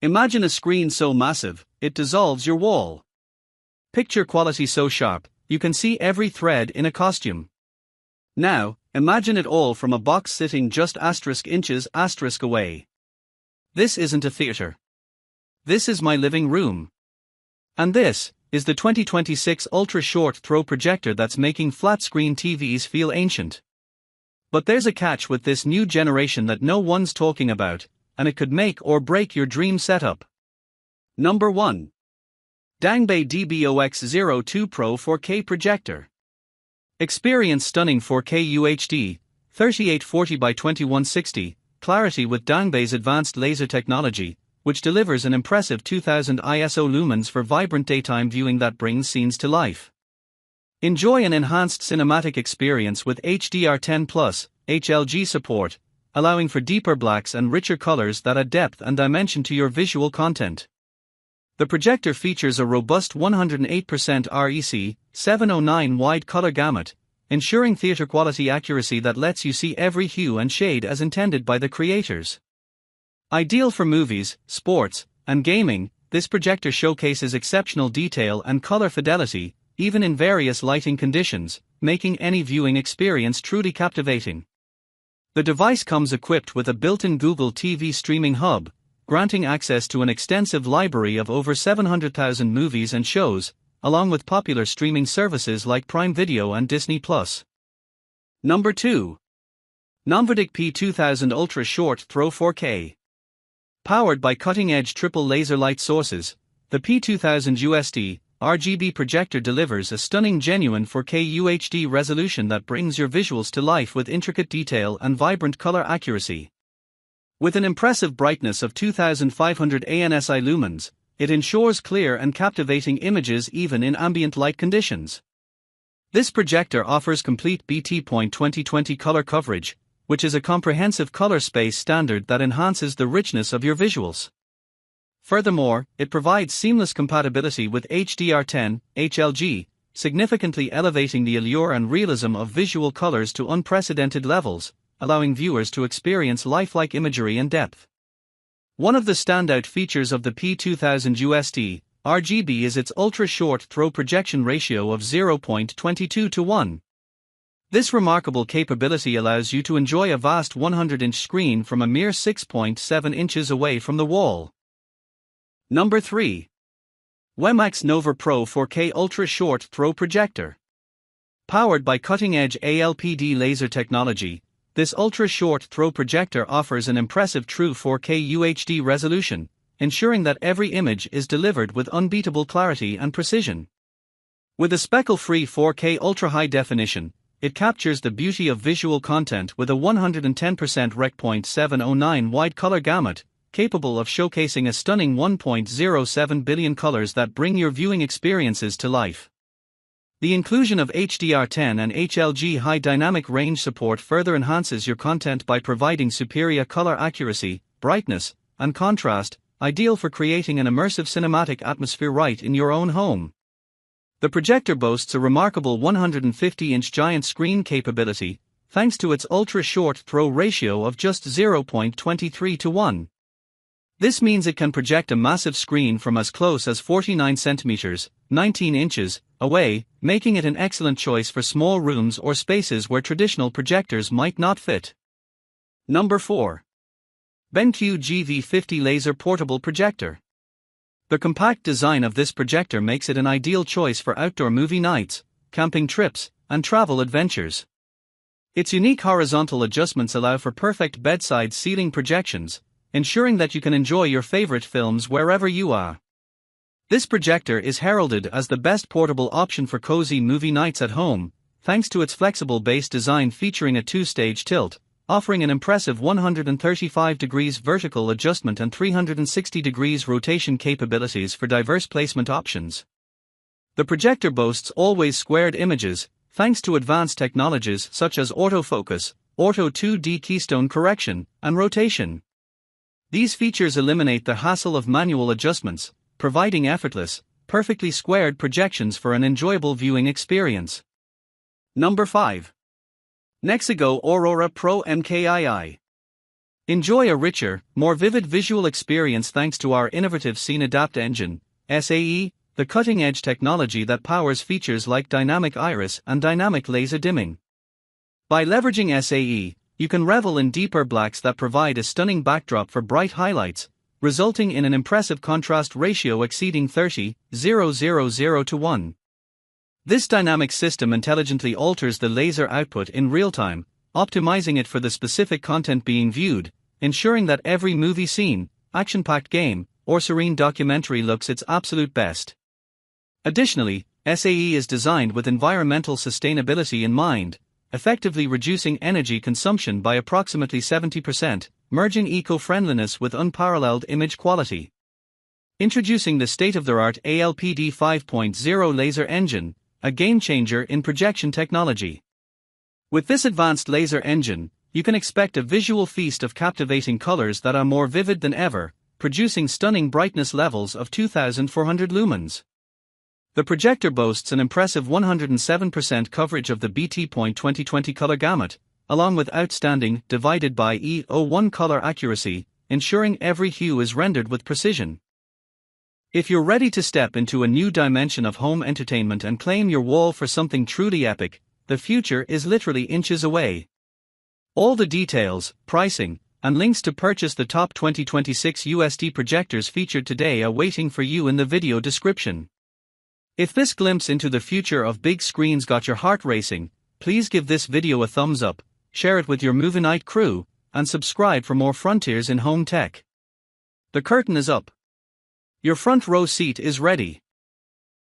Imagine a screen so massive, it dissolves your wall. Picture quality so sharp, you can see every thread in a costume. Now, imagine it all from a box sitting just *inches* away. This isn't a theater. This is my living room. And this is the 2026 ultra-short throw projector that's making flat-screen TVs feel ancient. But there's a catch with this new generation that no one's talking about, and it could make or break your dream setup. Number 1. Dangbei DBOX02 Pro 4K Projector. Experience stunning 4K UHD, 3840 by 2160, clarity with Dangbei's advanced laser technology, which delivers an impressive 2000 ISO lumens for vibrant daytime viewing that brings scenes to life. Enjoy an enhanced cinematic experience with HDR10 Plus, HLG support, allowing for deeper blacks and richer colors that add depth and dimension to your visual content. The projector features a robust 108% REC 709 wide color gamut, ensuring theater-quality accuracy that lets you see every hue and shade as intended by the creators. Ideal for movies, sports, and gaming, this projector showcases exceptional detail and color fidelity, even in various lighting conditions, making any viewing experience truly captivating. The device comes equipped with a built-in Google TV streaming hub, granting access to an extensive library of over 700,000 movies and shows, along with popular streaming services like Prime Video and Disney+. Number 2. NOMVDIC P2000 Ultra Short Throw 4K. Powered by cutting-edge triple laser light sources, the P2000 USD RGB projector delivers a stunning genuine 4K UHD resolution that brings your visuals to life with intricate detail and vibrant color accuracy. With an impressive brightness of 2500 ANSI lumens, it ensures clear and captivating images even in ambient light conditions. This projector offers complete BT.2020 color coverage, which is a comprehensive color space standard that enhances the richness of your visuals. Furthermore, it provides seamless compatibility with HDR10, HLG, significantly elevating the allure and realism of visual colors to unprecedented levels, allowing viewers to experience lifelike imagery and depth. One of the standout features of the P2000 USD RGB is its ultra-short throw projection ratio of 0.22 to 1. This remarkable capability allows you to enjoy a vast 100-inch screen from a mere 6.7 inches away from the wall. Number 3. WEMAX Nova Pro 4K Ultra Short Throw Projector. Powered by cutting-edge ALPD laser technology, this ultra-short throw projector offers an impressive true 4K UHD resolution, ensuring that every image is delivered with unbeatable clarity and precision. With a speckle-free 4K ultra-high definition, it captures the beauty of visual content with a 110% Rec. 709 wide color gamut, capable of showcasing a stunning 1.07 billion colors that bring your viewing experiences to life. The inclusion of HDR10 and HLG high dynamic range support further enhances your content by providing superior color accuracy, brightness, and contrast, ideal for creating an immersive cinematic atmosphere right in your own home. The projector boasts a remarkable 150-inch giant screen capability, thanks to its ultra-short throw ratio of just 0.23 to 1. This means it can project a massive screen from as close as 49 centimeters, 19 inches, away, making it an excellent choice for small rooms or spaces where traditional projectors might not fit. Number 4. BenQ GV50 Laser Portable Projector. The compact design of this projector makes it an ideal choice for outdoor movie nights, camping trips, and travel adventures. Its unique horizontal adjustments allow for perfect bedside ceiling projections, ensuring that you can enjoy your favorite films wherever you are. This projector is heralded as the best portable option for cozy movie nights at home, thanks to its flexible base design featuring a 2-stage tilt, offering an impressive 135 degrees vertical adjustment and 360 degrees rotation capabilities for diverse placement options. The projector boasts always squared images, thanks to advanced technologies such as autofocus, Ortho 2D keystone correction, and rotation. These features eliminate the hassle of manual adjustments, providing effortless, perfectly squared projections for an enjoyable viewing experience. Number 5. Nexigo Aurora Pro MKII. Enjoy a richer, more vivid visual experience thanks to our innovative Scene Adapt engine, SAE, the cutting-edge technology that powers features like dynamic iris and dynamic laser dimming. By leveraging SAE, you can revel in deeper blacks that provide a stunning backdrop for bright highlights, resulting in an impressive contrast ratio exceeding 30:000 to 1. This dynamic system intelligently alters the laser output in real time, optimizing it for the specific content being viewed, ensuring that every movie scene, action-packed game, or serene documentary looks its absolute best. Additionally, SAE is designed with environmental sustainability in mind, effectively reducing energy consumption by approximately 70%, merging eco-friendliness with unparalleled image quality. Introducing the state-of-the-art ALPD 5.0 laser engine, a game-changer in projection technology. With this advanced laser engine, you can expect a visual feast of captivating colors that are more vivid than ever, producing stunning brightness levels of 2400 lumens. The projector boasts an impressive 107% coverage of the BT.2020 color gamut, along with outstanding divided by E01 color accuracy, ensuring every hue is rendered with precision. If you're ready to step into a new dimension of home entertainment and claim your wall for something truly epic, the future is literally inches away. All the details, pricing, and links to purchase the top 2026 USD projectors featured today are waiting for you in the video description. If this glimpse into the future of big screens got your heart racing, please give this video a thumbs up, share it with your movie night crew, and subscribe for more frontiers in home tech. The curtain is up. Your front row seat is ready.